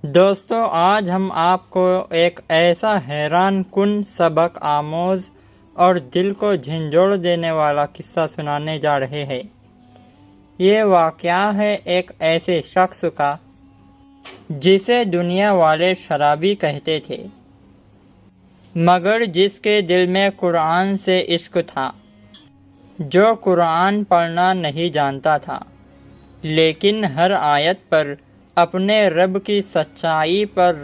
دوستو، آج ہم آپ کو ایک ایسا حیران کن، سبق آموز اور دل کو جھنجھوڑ دینے والا قصہ سنانے جا رہے ہیں۔ یہ واقعہ ہے ایک ایسے شخص کا جسے دنیا والے شرابی کہتے تھے، مگر جس کے دل میں قرآن سے عشق تھا، جو قرآن پڑھنا نہیں جانتا تھا، لیکن ہر آیت پر اپنے رب کی سچائی پر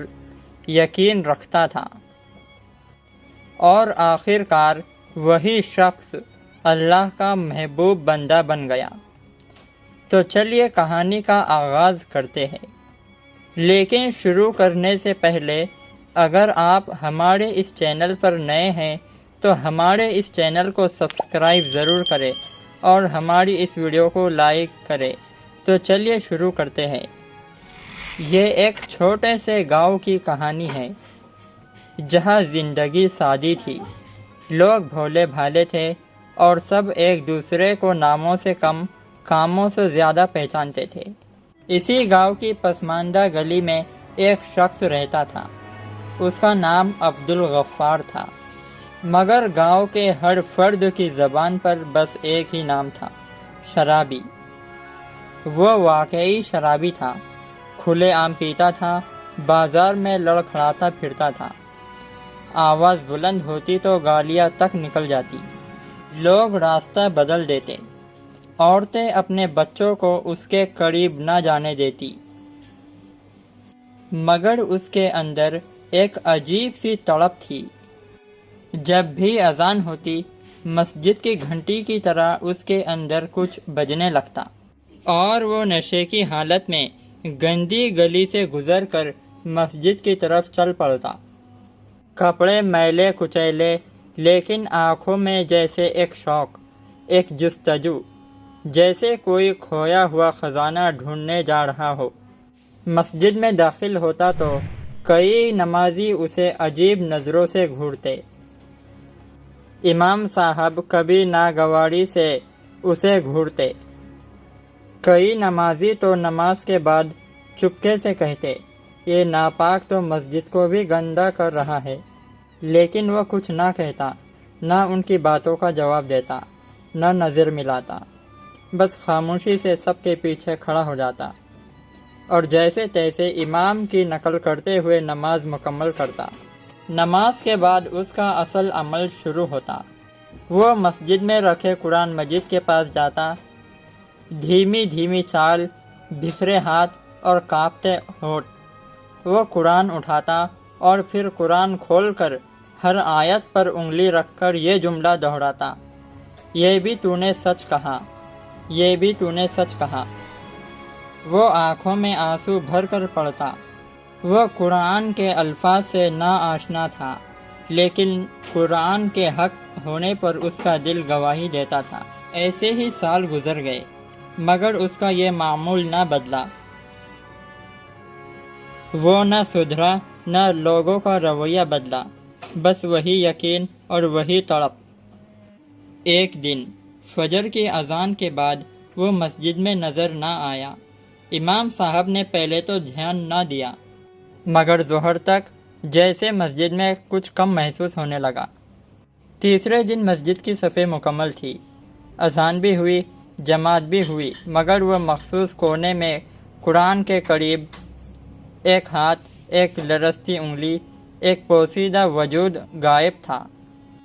یقین رکھتا تھا۔ اور آخر کار وہی شخص اللہ کا محبوب بندہ بن گیا۔ تو چلیے کہانی کا آغاز کرتے ہیں، لیکن شروع کرنے سے پہلے اگر آپ ہمارے اس چینل پر نئے ہیں تو ہمارے اس چینل کو سبسکرائب ضرور کریں اور ہماری اس ویڈیو کو لائک کریں۔ تو چلیے شروع کرتے ہیں۔ یہ ایک چھوٹے سے گاؤں کی کہانی ہے جہاں زندگی سادی تھی، لوگ بھولے بھالے تھے اور سب ایک دوسرے کو ناموں سے کم کاموں سے زیادہ پہچانتے تھے۔ اسی گاؤں کی پسماندہ گلی میں ایک شخص رہتا تھا، اس کا نام عبدالغفار تھا، مگر گاؤں کے ہر فرد کی زبان پر بس ایک ہی نام تھا، شرابی۔ وہ واقعی شرابی تھا، کھلے عام پیتا تھا، بازار میں لڑکھڑاتا پھرتا تھا، آواز بلند ہوتی تو گالیاں تک نکل جاتی، لوگ راستہ بدل دیتے، عورتیں اپنے بچوں کو اس کے قریب نہ جانے دیتی، مگر اس کے اندر ایک عجیب سی تڑپ تھی۔ جب بھی اذان ہوتی، مسجد کی گھنٹی کی طرح اس کے اندر کچھ بجنے لگتا، اور وہ نشے کی حالت میں گندی گلی سے گزر کر مسجد کی طرف چل پڑتا، کپڑے میلے کچیلے، لیکن آنکھوں میں جیسے ایک شوق، ایک جستجو، جیسے کوئی کھویا ہوا خزانہ ڈھونڈنے جا رہا ہو۔ مسجد میں داخل ہوتا تو کئی نمازی اسے عجیب نظروں سے گھورتے، امام صاحب کبھی ناگواری سے اسے گھورتے، کئی نمازی تو نماز کے بعد چپکے سے کہتے، یہ ناپاک تو مسجد کو بھی گندا کر رہا ہے، لیکن وہ کچھ نہ کہتا، نہ ان کی باتوں کا جواب دیتا، نہ نظر ملاتا، بس خاموشی سے سب کے پیچھے کھڑا ہو جاتا اور جیسے تیسے امام کی نقل کرتے ہوئے نماز مکمل کرتا۔ نماز کے بعد اس کا اصل عمل شروع ہوتا۔ وہ مسجد میں رکھے قرآن مجید کے پاس جاتا، دھیمی دھیمی چال، بکھرے ہاتھ اور کانپتے ہونٹ، وہ قرآن اٹھاتا اور پھر قرآن کھول کر ہر آیت پر انگلی رکھ کر یہ جملہ دہراتا، یہ بھی تو نے سچ کہا، یہ بھی تو نے سچ کہا۔ وہ آنکھوں میں آنسو بھر کر پڑھتا۔ وہ قرآن کے الفاظ سے ناآشنا تھا، لیکن قرآن کے حق ہونے پر اس کا دل گواہی دیتا تھا۔ ایسے ہی سال گزر گئے، مگر اس کا یہ معمول نہ بدلا۔ وہ نہ سدھرا، نہ لوگوں کا رویہ بدلا، بس وہی یقین اور وہی تڑپ۔ ایک دن فجر کی اذان کے بعد وہ مسجد میں نظر نہ آیا۔ امام صاحب نے پہلے تو دھیان نہ دیا، مگر ظہر تک جیسے مسجد میں کچھ کم محسوس ہونے لگا۔ تیسرے دن مسجد کی صفیں مکمل تھی، اذان بھی ہوئی، جماعت بھی ہوئی، مگر وہ مخصوص کونے میں قرآن کے قریب ایک ہاتھ، ایک لرزتی انگلی، ایک پوشیدہ وجود غائب تھا۔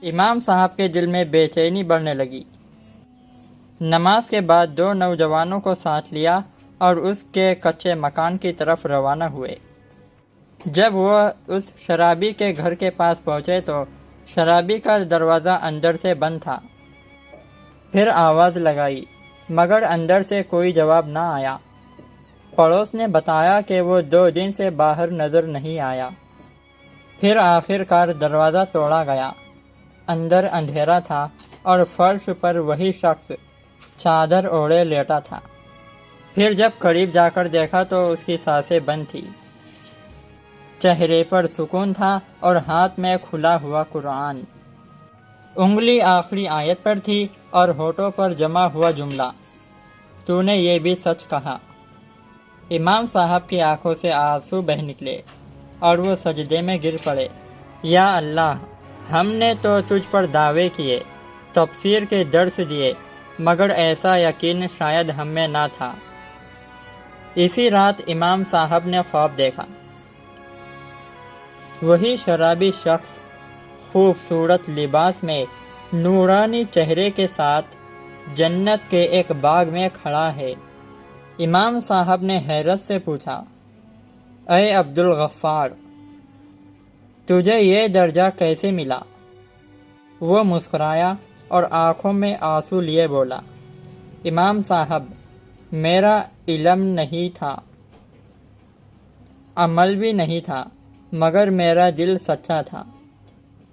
امام صاحب کے دل میں بے چینی بڑھنے لگی۔ نماز کے بعد دو نوجوانوں کو ساتھ لیا اور اس کے کچے مکان کی طرف روانہ ہوئے۔ جب وہ اس شرابی کے گھر کے پاس پہنچے تو شرابی کا دروازہ اندر سے بند تھا۔ پھر آواز لگائی، مگر اندر سے کوئی جواب نہ آیا۔ پڑوس نے بتایا کہ وہ 2 دن سے باہر نظر نہیں آیا۔ پھر آخر کار دروازہ توڑا گیا۔ اندر اندھیرا تھا اور فرش پر وہی شخص چادر اوڑھے لیٹا تھا۔ پھر جب قریب جا کر دیکھا تو اس کی سانسیں بند تھی، چہرے پر سکون تھا اور ہاتھ میں کھلا ہوا قرآن، انگلی آخری آیت پر تھی اور ہونٹوں پر جمع ہوا جملہ، تو نے یہ بھی سچ کہا۔ امام صاحب کی آنکھوں سے آنسو بہہ نکلے اور وہ سجدے میں گر پڑے۔ یا اللہ، ہم نے تو تجھ پر دعوے کیے، تفسیر کے درس دیے، مگر ایسا یقین شاید ہم میں نہ تھا۔ اسی رات امام صاحب نے خواب دیکھا۔ وہی شرابی شخص خوبصورت لباس میں نورانی چہرے کے ساتھ جنت کے ایک باغ میں کھڑا ہے۔ امام صاحب نے حیرت سے پوچھا، اے عبد الغفار، تجھے یہ درجہ کیسے ملا؟ وہ مسکرایا اور آنکھوں میں آنسو لیے بولا، امام صاحب، میرا علم نہیں تھا، عمل بھی نہیں تھا، مگر میرا دل سچا تھا۔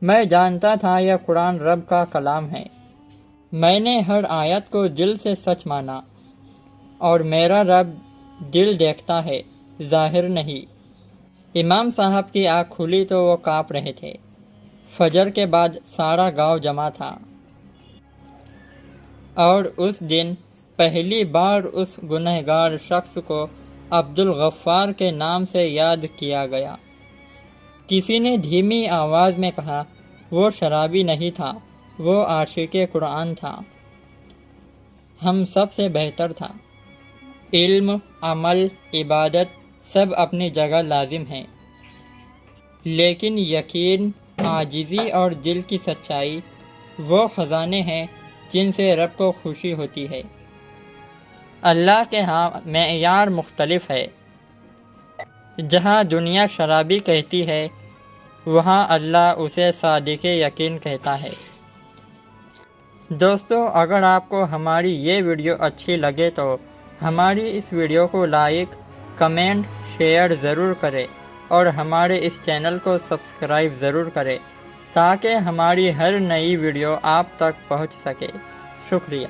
میں جانتا تھا یہ قرآن رب کا کلام ہے۔ میں نے ہر آیت کو دل سے سچ مانا، اور میرا رب دل دیکھتا ہے، ظاہر نہیں۔ امام صاحب کی آنکھ کھلی تو وہ کانپ رہے تھے۔ فجر کے بعد سارا گاؤں جمع تھا، اور اس دن پہلی بار اس گنہگار شخص کو عبد الغفار کے نام سے یاد کیا گیا۔ کسی نے دھیمی آواز میں کہا، وہ شرابی نہیں تھا، وہ عاشق قرآن تھا، ہم سب سے بہتر تھا۔ علم، عمل، عبادت سب اپنی جگہ لازم ہیں، لیکن یقین، عاجزی اور دل کی سچائی وہ خزانے ہیں جن سے رب کو خوشی ہوتی ہے۔ اللہ کے ہاں معیار مختلف ہے۔ جہاں دنیا شرابی کہتی ہے، وہاں اللہ اسے صادق یقین کہتا ہے۔ دوستو، اگر آپ کو ہماری یہ ویڈیو اچھی لگے تو ہماری اس ویڈیو کو لائک، کمنٹ، شیئر ضرور کریں اور ہمارے اس چینل کو سبسکرائب ضرور کریں تاکہ ہماری ہر نئی ویڈیو آپ تک پہنچ سکے۔ شکریہ۔